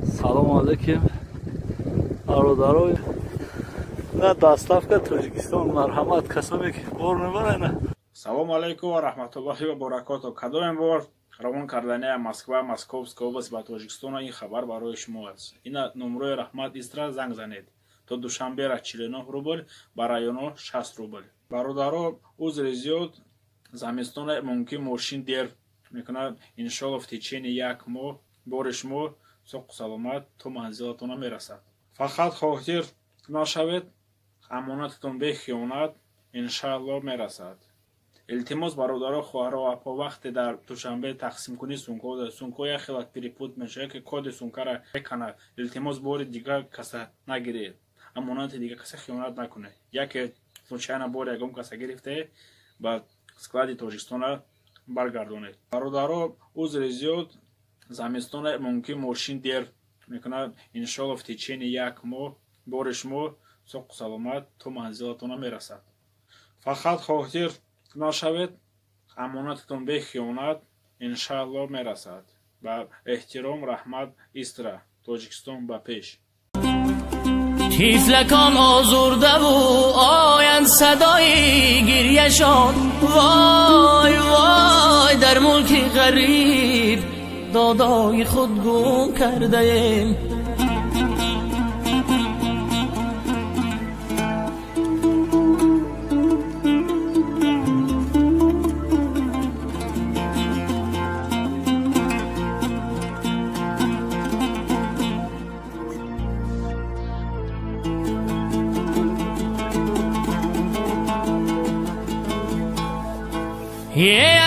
Салом алейкум, бародарои на Доставка Тоҷикистон. Марҳамат, касоне ки бор мебаранд. Салом алейкум ва раҳматуллоҳи ва баракатуҳ. Кадоме бор равон карданияи Москва, Московская область ба Тоҷикистон ин хабар барои шумо аст. Ина номрои Раҳмат Истра занг занед. То душанбера 49 рубл, ба районо 60 рубл. Бародаро узри зиёд замистона мумкин мошин дер мекунад. Иншалло в течение як моҳ бори шумо соқу саломат то манзилатона мерасад. Фақат хотир нашавед, амонататон бе хиёнат иншалло мерасад. Илтимос бародаро хоҳаро апо вақте дар душанбе тақсимкунӣ сумко як хелат перепут мешавад ки коди сумкара мекунад. Илтимос бори дигар каса нагиред. Амонати дига каса хиёнат накунед. Яке случайно бори ягон каса гирифте ба склади Тоҷикистона баргардонед. Бародаро узри зиёд замистона мумкин мошин дер мекунад. Иншалло в течение як моҳ бори шумо соқу саломат то манзилатона мерасад. Фақат хотир нашавед, амонататон бе хиёнат иншалло мерасад. Ба эҳтиром, Раҳмат Истра, Тоҷикистон ба пеш. طفلکان آزرده و آیند صدای گریه‌شان، وای وای در ملک غریب دادای خود گم کرده ایم.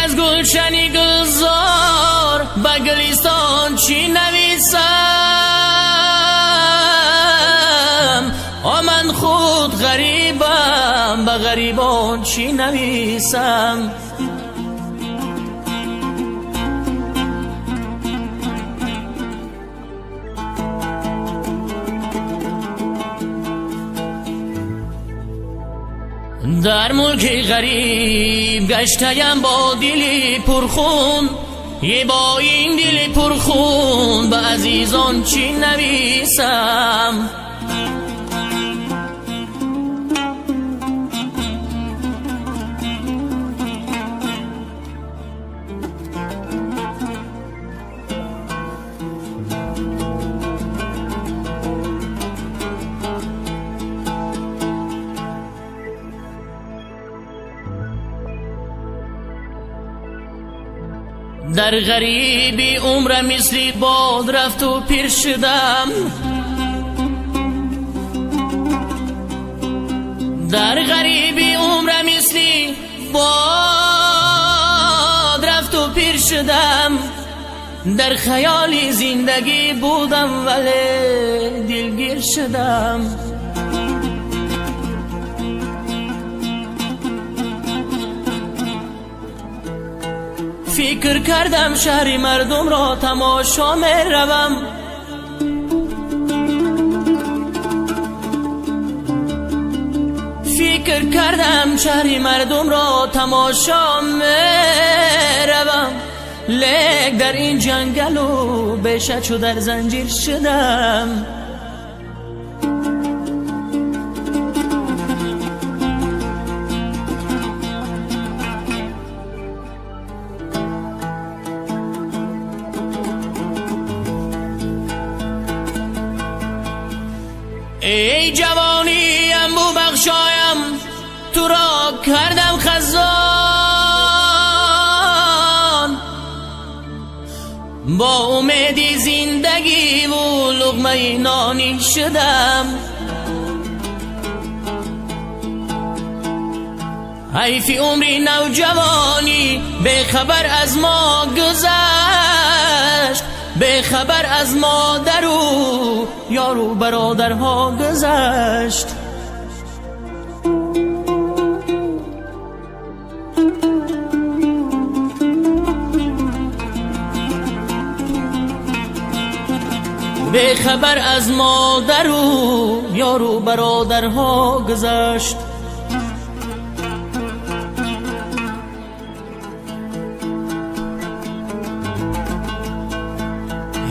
از گلشنی گلزار به گلستان چی نویسم، من خود غریبم به غریبان چی نویسم. در ملک غریب گشتیم با دلی پرخون، با این دل پرخون به عزیزان چی نویسم. در غریبی عمر مثلی باد رفت و پیر شدم، در غریبی عمر مثلی باد رفت و پیر شدم. در خیالی زندگی بودم ولی دلگیر شدم. فکر کردم شهر مردم را تماشا می روم، فکر کردم شهر مردم را تماشا می روم، لیک در این جنگل و بهشت شو در زنجیر شدم. ای جوانیم بو بخشایم تو را کردم خزان، با امید زندگی و لقمه نانی شدم. حیف عمری نوجوانی به خبر از ما گذشت، به خبر از مادر و یار و برادرها گذشت. به خبر از مادر و یار و برادرها گذشت.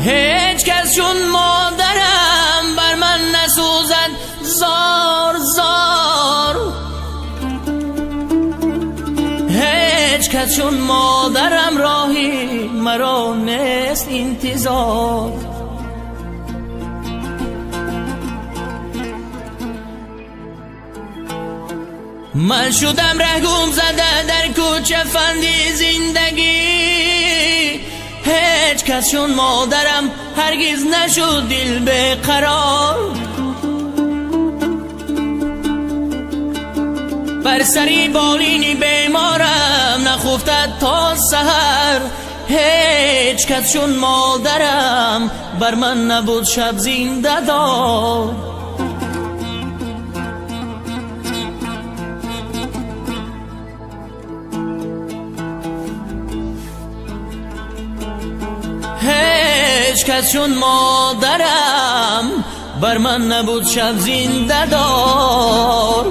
Hey هیچ کس چون مادرم بر من نسوزد زار زار. هیچ کس چون مادرم راهی مرا نیست انتظار. من شدم رهگم زده در کوچه فندی زندگی. هیچ کس چون مادرم هرگز نشد دل به قرار. بر سری بالینی بیمارم نخفتد تا سحر. هیچ کس چون مادرم بر من نبود شب زنده دار. هیچ کس چون مادرم بر من نبود شب زنده دار.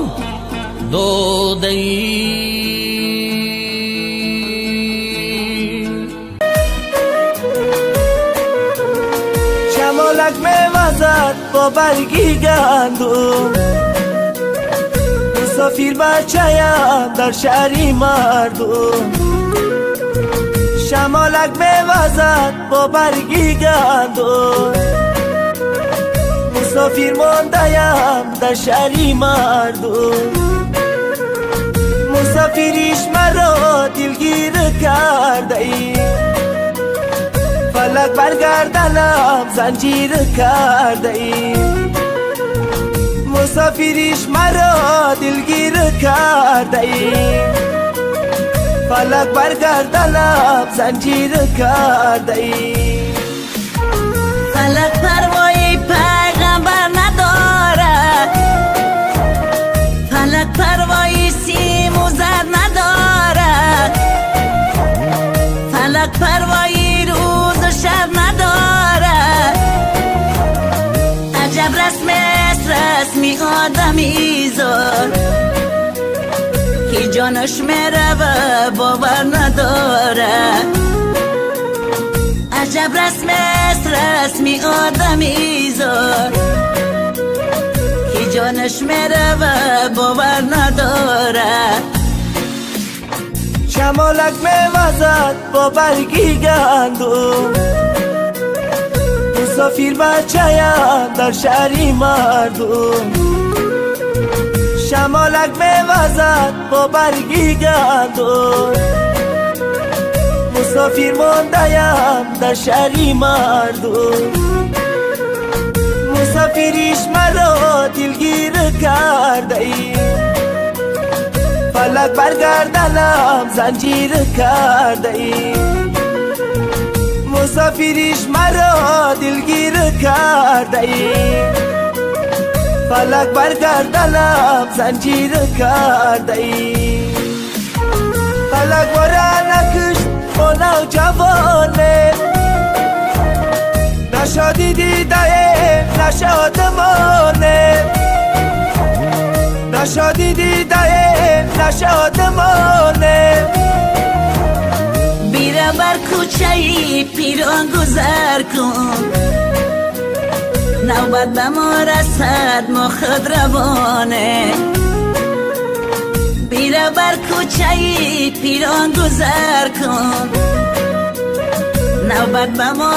شمالک میوزد با برگی گندم. مسافر بچه‌ام در شهری مردم. شمالک میوزد با برگی گندم. مسافر مانده‌ام در شهری مردم. مسافریش مرا دلگیر کرده ای. فلک برگردنم زنجیر کرده ای. مسافریش مرا دلگیر کرده ای. فلک برگردنم زنجیر کرده ای. فلک پروای پیغمبر ندارد. فلک پروای سیم و زر ندارد. فلک پروای روز و شب ندارد. عجب رسم است رسمی آدمی زار که جانش میره و باور ندارد. عجب رسم است رسمی آدمی زار که جانش میره و باور ندارد. شمالک میوزد با برگی گندم. مسافر بچه‌ام در شهری مردم. شمالک میوزد با برگی گندم. مسافر مانده‌ام در شهری مردم. مسافریش مرا دلگیر کرده ای. فلک برگردنم زنجیر کرده ای. مسافریش مرا دلگیر کرده ای. فلک برگردنم زنجیر کرده ای. فلک مرا نکشت با نوجوانه. نشادی دیده نشادمانه. نشادی دیده نشادمانه. بیره بر کوچه پیران گذر کن. نوبت به ما رسد ما خود روانه. بیره بر کوچه پیران گذر کن. نوبت به ما